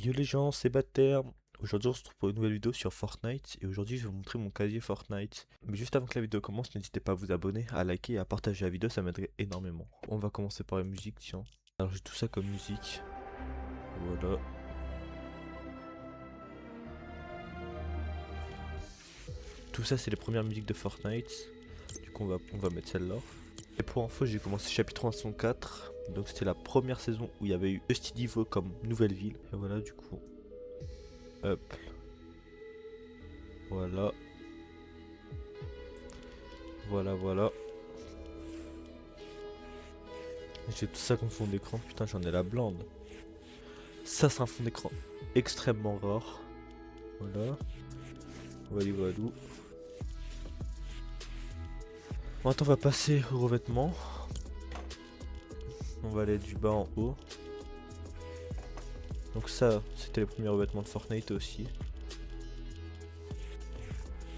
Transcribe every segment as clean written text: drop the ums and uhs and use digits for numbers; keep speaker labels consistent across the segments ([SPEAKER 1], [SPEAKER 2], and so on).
[SPEAKER 1] Yo les gens, c'est Batter. Aujourd'hui on se retrouve pour une nouvelle vidéo sur Fortnite et aujourd'hui je vais vous montrer mon casier Fortnite. Mais juste avant que la vidéo commence, n'hésitez pas à vous abonner, à liker et à partager la vidéo, ça m'aiderait énormément. On va commencer par la musique, tiens. Alors j'ai tout ça comme musique. Voilà. Tout ça c'est les premières musiques de Fortnite. Du coup on va mettre celle-là. Et pour info j'ai commencé chapitre 104. Donc c'était la première saison où il y avait eu Dusty Divo comme nouvelle ville. Et voilà du coup. Hop. Voilà. Voilà. J'ai tout ça comme fond d'écran, putain j'en ai la blinde. Ça c'est un fond d'écran extrêmement rare. Voilà. Voilà. Maintenant on va passer aux revêtements. On va aller du bas en haut. Donc ça c'était les premiers revêtements de Fortnite aussi.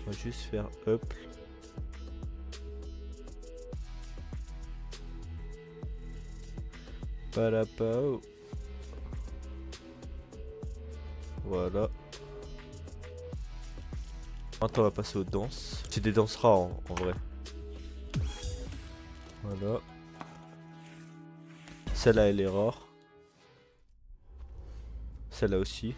[SPEAKER 1] On va juste faire up. Palapao. Voilà. Maintenant on va passer aux danses. C'est des danses rares en vrai. Voilà. Celle-là elle est rare. Celle-là aussi.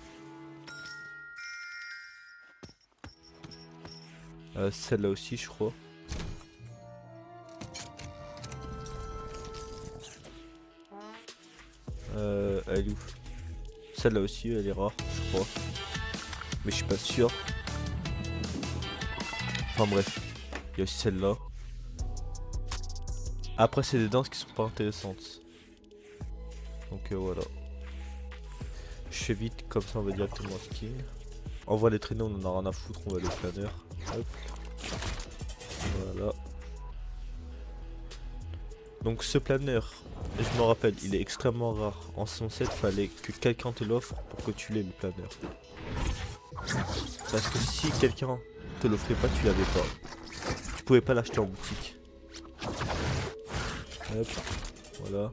[SPEAKER 1] Celle-là aussi je crois. Elle est où? Celle-là aussi elle est rare je crois. Mais je suis pas sûr. Enfin bref. Il y a aussi celle-là. Après c'est des danses qui sont pas intéressantes. Donc voilà. Je fais vite comme ça on va directement en skin. On va les traîner, on en a rien à foutre, on va les planeurs. Hop. Voilà. Donc ce planeur, je me rappelle, il est extrêmement rare. En saison 7, fallait que quelqu'un te l'offre pour que tu l'aies le planeur. Parce que si quelqu'un te l'offrait pas, tu l'avais pas. Tu pouvais pas l'acheter en boutique. Hop. Voilà.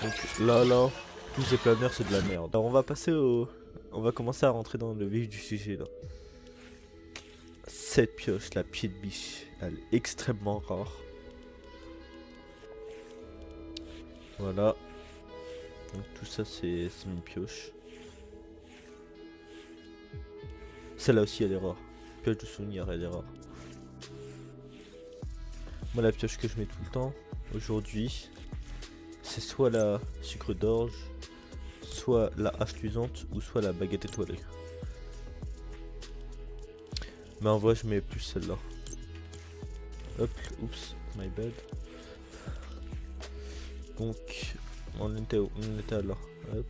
[SPEAKER 1] Donc là, tous ces planeurs c'est de la merde. Alors on va passer au... On va commencer à rentrer dans le vif du sujet là. Cette pioche, la pied de biche, elle est extrêmement rare. Voilà. Donc tout ça c'est une pioche. Celle-là aussi elle est rare. Pioche de souvenir elle est rare. Moi la pioche que je mets tout le temps aujourd'hui, c'est soit la sucre d'orge, soit la hache luisante ou soit la baguette étoilée. Mais en vrai je mets plus celle-là. Hop, oups, my bad. Donc on était où? On était là. Hop.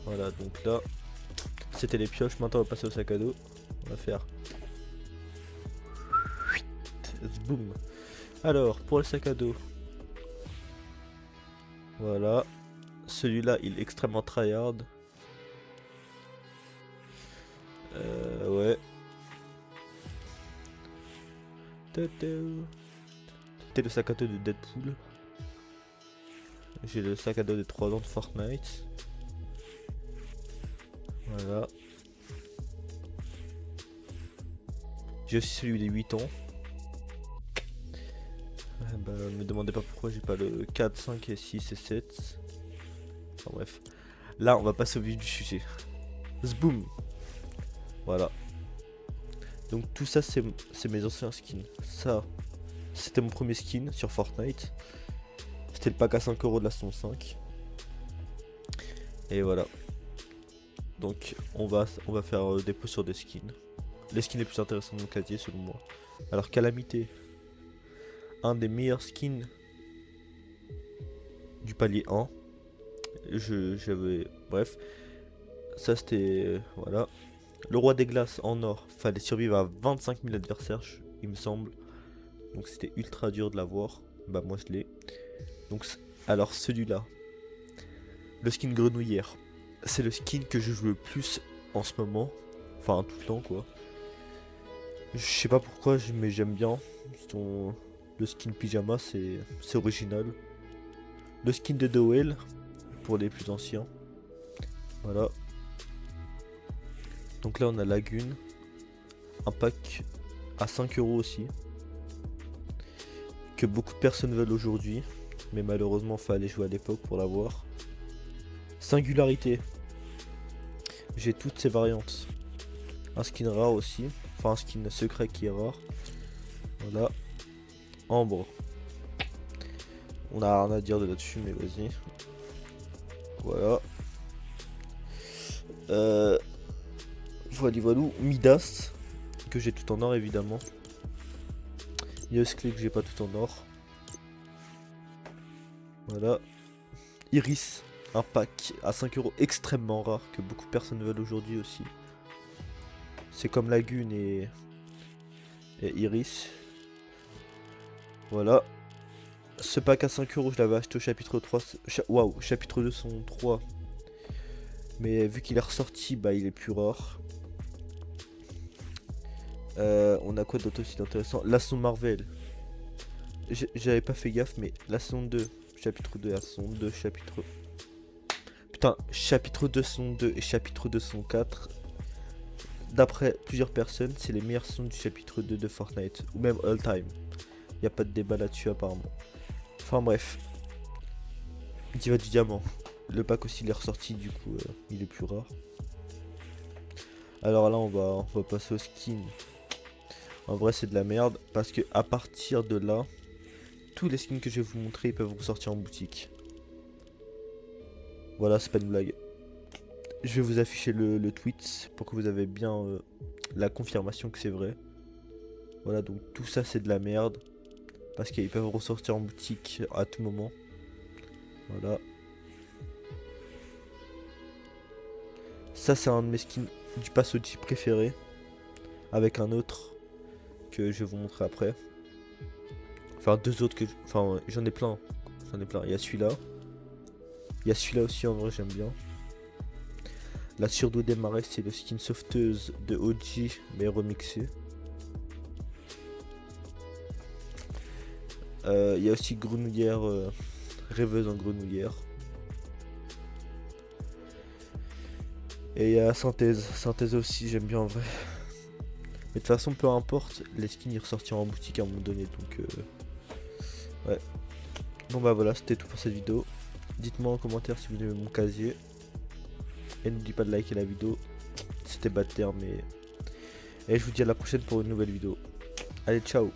[SPEAKER 1] Voilà, donc là c'était les pioches. Maintenant on va passer au sac à dos. On va faire boum. Alors pour le sac à dos, voilà, celui-là il est extrêmement tryhard. Ouais. C'était le sac à dos de Deadpool. J'ai le sac à dos des 3 ans de Fortnite. Voilà. J'ai aussi celui des 8 ans. Bah, me demandez pas pourquoi j'ai pas le 4, 5 et 6 et 7. Enfin bref. Là on va passer au vif du sujet. Zboom. Voilà. Donc tout ça c'est mes anciens skins. Ça c'était mon premier skin sur Fortnite. C'était le pack à 5 € de la saison 5. Et voilà. Donc on va faire des posts sur des skins. Les skins les plus intéressants de mon casier selon moi. Alors Calamité, un des meilleurs skins du palier 1. J'avais... Bref. Ça c'était... voilà. Le roi des glaces en or. Fallait survivre à 25 000 adversaires, il me semble. Donc c'était ultra dur de l'avoir. Bah moi je l'ai. Donc alors celui-là. Le skin grenouillère. C'est le skin que je joue le plus en ce moment. Enfin tout le temps quoi. Je sais pas pourquoi mais j'aime bien. Le skin pyjama, c'est original. Le skin de The Whale, pour les plus anciens. Voilà. Donc là, on a Lagune. Un pack à 5 € aussi. Que beaucoup de personnes veulent aujourd'hui. Mais malheureusement, fallait jouer à l'époque pour l'avoir. Singularité. J'ai toutes ces variantes. Un skin rare aussi. Enfin, un skin secret qui est rare. Voilà. Ambre. On a rien à dire de là-dessus, mais vas-y. Voilà. Voilà. Midas. Que j'ai tout en or, évidemment. Yoskli que j'ai pas tout en or. Voilà. Iris. Un pack à 5 € extrêmement rare. Que beaucoup de personnes veulent aujourd'hui aussi. C'est comme Lagune et Iris. Voilà. Ce pack à 5 € je l'avais acheté au chapitre 3. Waouh, chapitre 203. Mais vu qu'il est ressorti, bah il est plus rare. On a quoi d'autre aussi d'intéressant? La saison Marvel. J'avais pas fait gaffe, mais la saison 2, chapitre 2, la saison 2, chapitre... Putain, chapitre 2, saison 2 et chapitre 2, saison 4. D'après plusieurs personnes, c'est les meilleures saisons du chapitre 2 de Fortnite. Ou même all time. Y a pas de débat là-dessus apparemment. Enfin bref. Diva du diamant. Le pack aussi il est ressorti, du coup il est plus rare. Alors là on va passer au skin. En vrai c'est de la merde parce que à partir de là, tous les skins que je vais vous montrer ils peuvent ressortir en boutique. Voilà, c'est pas une blague. Je vais vous afficher le tweet pour que vous avez bien la confirmation que c'est vrai. Voilà, donc tout ça c'est de la merde. Parce qu'ils peuvent ressortir en boutique à tout moment. Voilà. Ça c'est un de mes skins du pass OG préféré. Avec un autre que je vais vous montrer après. Enfin deux autres que... Enfin j'en ai plein. J'en ai plein. Il y a celui-là. Il y a celui-là aussi en vrai j'aime bien. La surdouée des marais c'est le skin sauveteuse de OG mais remixé. Il y a aussi grenouillère, rêveuse en grenouillère. Et il y a synthèse aussi j'aime bien en vrai. Mais de toute façon peu importe, les skins ils ressortiront en boutique à un moment donné donc ouais. Bon bah voilà c'était tout pour cette vidéo. Dites-moi en commentaire si vous aimez mon casier. Et n'oubliez pas de liker la vidéo. C'était bas de terme et je vous dis à la prochaine pour une nouvelle vidéo. Allez ciao.